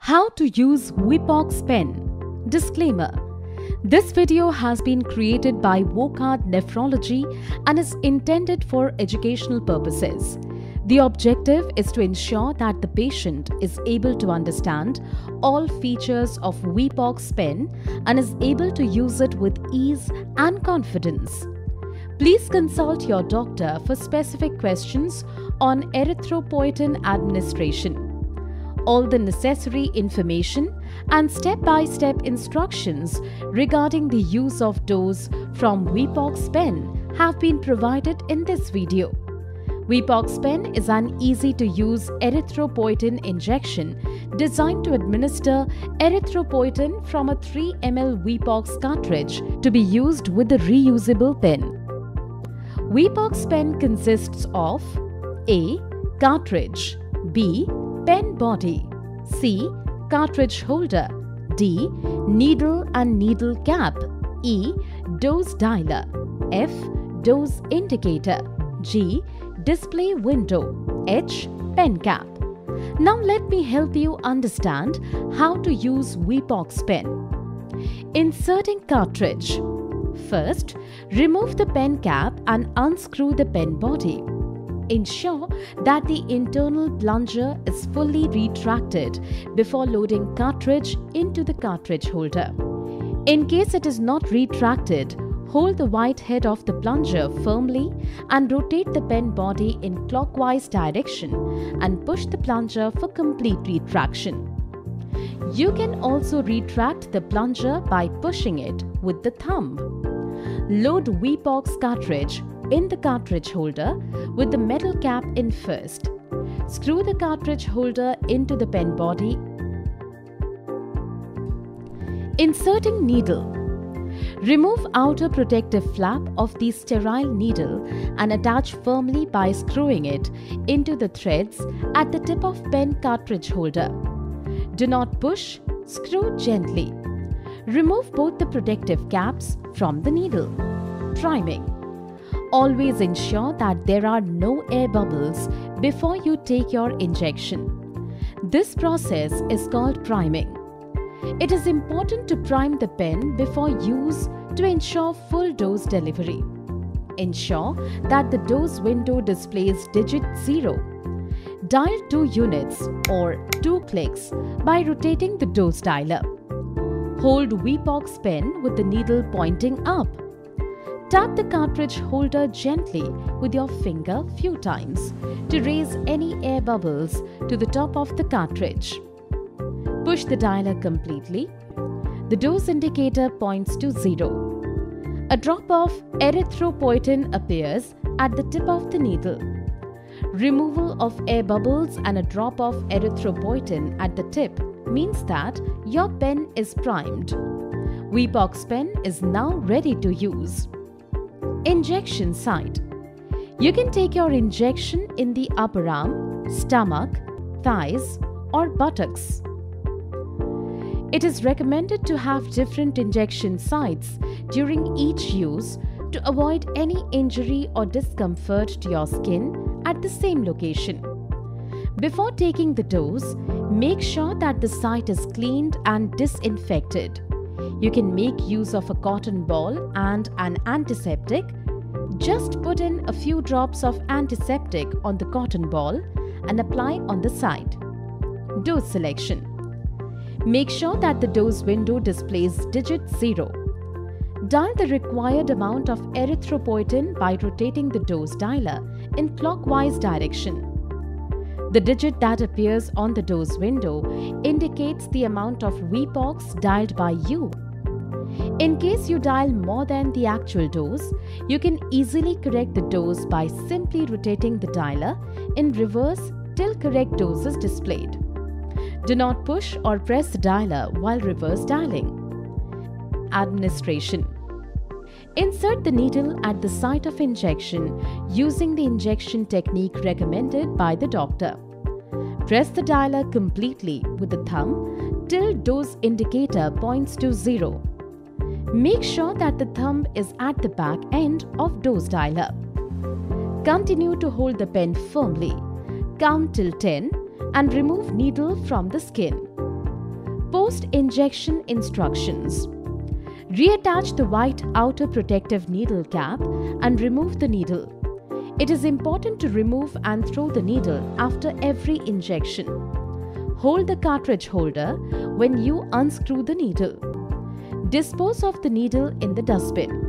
How to use Wepox Pen. Disclaimer: this video has been created by Wockhardt Nephrology and is intended for educational purposes. The objective is to ensure that the patient is able to understand all features of Wepox Pen and is able to use it with ease and confidence. Please consult your doctor for specific questions on erythropoietin administration. All the necessary information and step-by-step instructions regarding the use of dose from Wepox Pen have been provided in this video. Wepox Pen is an easy-to-use erythropoietin injection designed to administer erythropoietin from a 3 ml Wepox cartridge to be used with a reusable pen. Wepox Pen consists of A. Cartridge, B. Pen body, C. Cartridge holder, D. Needle and needle cap, E. Dose dialer, F. Dose indicator, G. Display window, H. Pen cap. Now let me help you understand how to use Wepox Pen. Inserting cartridge. First, remove the pen cap and unscrew the pen body. Ensure that the internal plunger is fully retracted before loading cartridge into the cartridge holder. In case it is not retracted, hold the white head of the plunger firmly and rotate the pen body in clockwise direction and push the plunger for complete retraction. You can also retract the plunger by pushing it with the thumb. Load Wepox cartridge in the cartridge holder with the metal cap in first. Screw the cartridge holder into the pen body. Inserting needle. Remove outer protective flap of the sterile needle and attach firmly by screwing it into the threads at the tip of pen cartridge holder. Do not push, screw gently. Remove both the protective caps from the needle. Priming. Always ensure that there are no air bubbles before you take your injection. This process is called priming. It is important to prime the pen before use to ensure full dose delivery. Ensure that the dose window displays digit 0. Dial 2 units or 2 clicks by rotating the dose dialer. Hold Wepox Pen with the needle pointing up. Tap the cartridge holder gently with your finger few times to raise any air bubbles to the top of the cartridge. Push the dialer completely. The dose indicator points to 0. A drop of erythropoietin appears at the tip of the needle. Removal of air bubbles and a drop of erythropoietin at the tip means that your pen is primed. Wepox Pen is now ready to use. Injection site. You can take your injection in the upper arm, stomach, thighs, or buttocks. It is recommended to have different injection sites during each use to avoid any injury or discomfort to your skin at the same location. Before taking the dose, make sure that the site is cleaned and disinfected. You can make use of a cotton ball and an antiseptic. Just put in a few drops of antiseptic on the cotton ball and apply on the site. Dose selection. Make sure that the dose window displays digit 0. Dial the required amount of erythropoietin by rotating the dose dialer in clockwise direction. The digit that appears on the dose window indicates the amount of Wepox dialed by you. In case you dial more than the actual dose, you can easily correct the dose by simply rotating the dialer in reverse till correct dose is displayed. Do not push or press the dialer while reverse dialing. Administration. Insert the needle at the site of injection using the injection technique recommended by the doctor. Press the dialer completely with the thumb till dose indicator points to 0. Make sure that the thumb is at the back end of dose dialer. Continue to hold the pen firmly. Count till 10 and remove needle from the skin. Post-injection instructions. Reattach the white outer protective needle cap and remove the needle. It is important to remove and throw the needle after every injection. Hold the cartridge holder when you unscrew the needle. Dispose of the needle in the dustbin.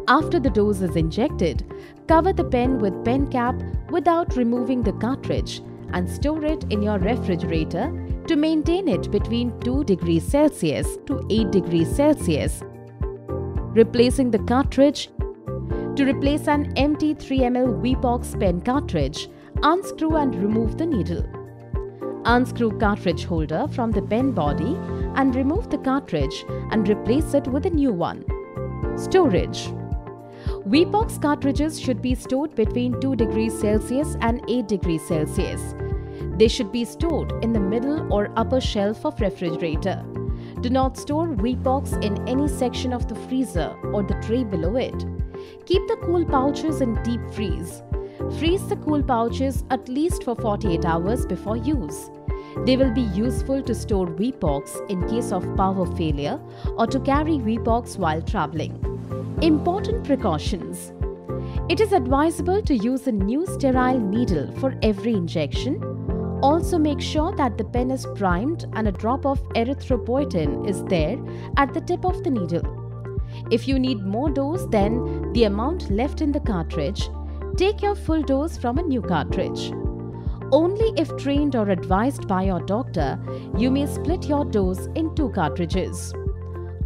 After the dose is injected, cover the pen with pen cap without removing the cartridge and store it in your refrigerator to maintain it between 2 degrees Celsius to 8 degrees Celsius. Replacing the cartridge. To replace an empty 3 ml Wepox pen cartridge, unscrew and remove the needle. Unscrew cartridge holder from the pen body and remove the cartridge and replace it with a new one. Storage. Wepox cartridges should be stored between 2 degrees Celsius and 8 degrees Celsius. They should be stored in the middle or upper shelf of refrigerator. Do not store Wepox in any section of the freezer or the tray below it. Keep the cool pouches in deep freeze. Freeze the cool pouches at least for 48 hours before use. They will be useful to store Wepox in case of power failure or to carry Wepox while traveling. Important precautions. It is advisable to use a new sterile needle for every injection. Also make sure that the pen is primed and a drop of erythropoietin is there at the tip of the needle. If you need more dose than the amount left in the cartridge, take your full dose from a new cartridge. Only if trained or advised by your doctor, you may split your dose in 2 cartridges.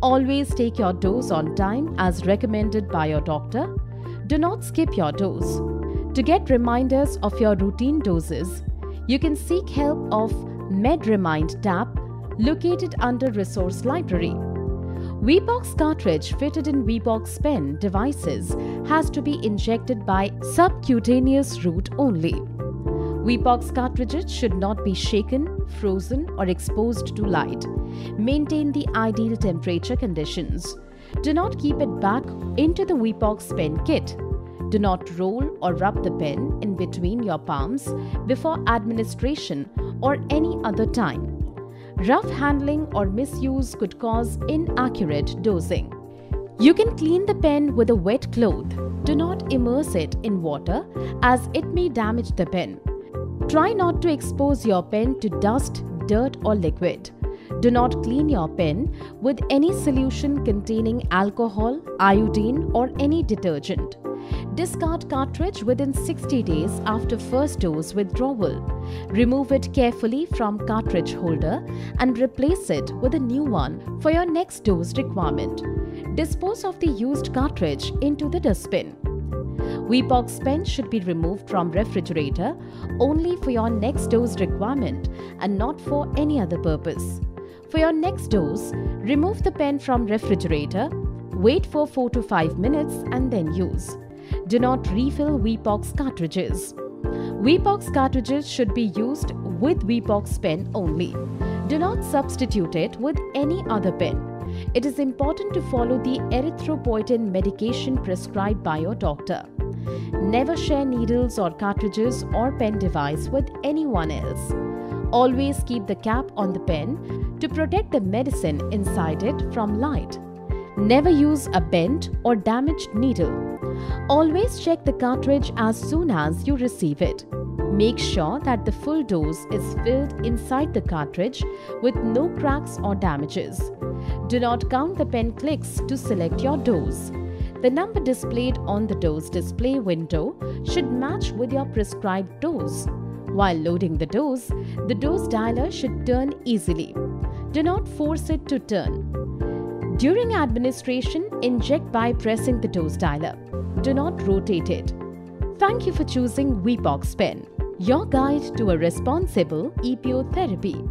Always take your dose on time as recommended by your doctor. Do not skip your dose. To get reminders of your routine doses, you can seek help of MedRemind tab located under Resource Library. Wepox cartridge fitted in Wepox Pen devices has to be injected by subcutaneous route only. Wepox cartridges should not be shaken, frozen or exposed to light. Maintain the ideal temperature conditions. Do not keep it back into the Wepox Pen kit. Do not roll or rub the pen in between your palms before administration or any other time. Rough handling or misuse could cause inaccurate dosing. You can clean the pen with a wet cloth. Do not immerse it in water as it may damage the pen. Try not to expose your pen to dust, dirt or liquid. Do not clean your pen with any solution containing alcohol, iodine or any detergent. Discard cartridge within 60 days after first dose withdrawal. Remove it carefully from cartridge holder and replace it with a new one for your next dose requirement. Dispose of the used cartridge into the dustbin. Wepox pen should be removed from refrigerator only for your next dose requirement and not for any other purpose. For your next dose, remove the pen from refrigerator, wait for 4 to 5 minutes and then use. Do not refill Wepox cartridges. Wepox cartridges should be used with Wepox pen only. Do not substitute it with any other pen. It is important to follow the erythropoietin medication prescribed by your doctor. Never share needles or cartridges or pen device with anyone else. Always keep the cap on the pen to protect the medicine inside it from light. Never use a bent or damaged needle. Always check the cartridge as soon as you receive it. Make sure that the full dose is filled inside the cartridge with no cracks or damages. Do not count the pen clicks to select your dose. The number displayed on the dose display window should match with your prescribed dose. While loading the dose dialer should turn easily. Do not force it to turn. During administration, inject by pressing the dose dialer. Do not rotate it. Thank you for choosing Wepox Pen, your guide to a responsible EPO therapy.